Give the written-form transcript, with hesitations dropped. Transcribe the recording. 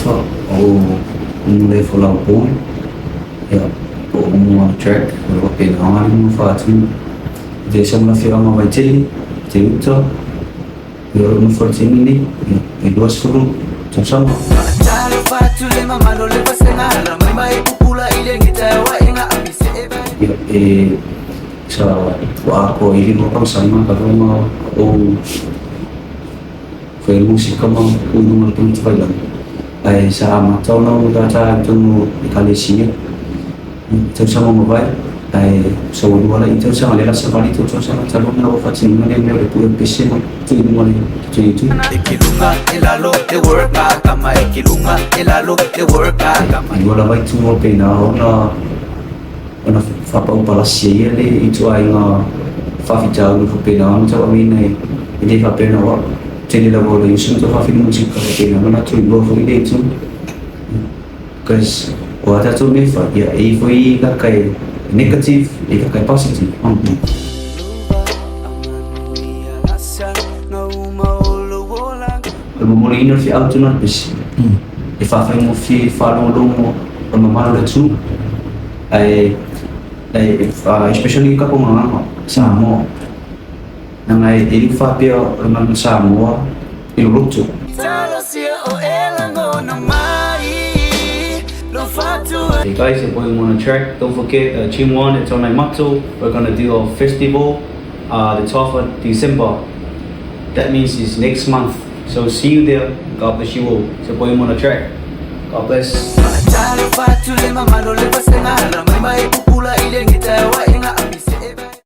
FIFA o level of Bourne. Yeah, on track, we're working on fighting. There's some of your Mavachili, Tinto, you're unfortunately, it was through to some. Sa ako ili mo pang sama karena foi música mo kuno mo pun tsayan ay sa ama tao na udah tu ikalesia itu sama mo vai ay so wala itu sama lela sa bali tu sama talo na ko fatsin mo ne me puro pisse mo tu mo ne tu ikilunga elalo e work kama ikilunga elalo e work kama wala vai tu mo pena ona whapau palasia le i tu ai ngā whawhitau ni whapena ana tau ami nei i te whapena wa tene la wala yusun tu whawhina musika whapena mana tu i mua whui le tu because o ata tu me wha ia e whui ka kai negative e ka kai positive o mamori ina whi au tuna pisi e whawhai mo whi whalongo o mamalo le tu especially ka po mga Samoan na ngay ili Fiafia ng Samoa iluluto. Hey guys, if we want to track, don't forget Team 1, it's on my motto. We're gonna do a festival the 12th of December. That means it's next month. So see you there. God bless you all. So boy, want to track. God bless.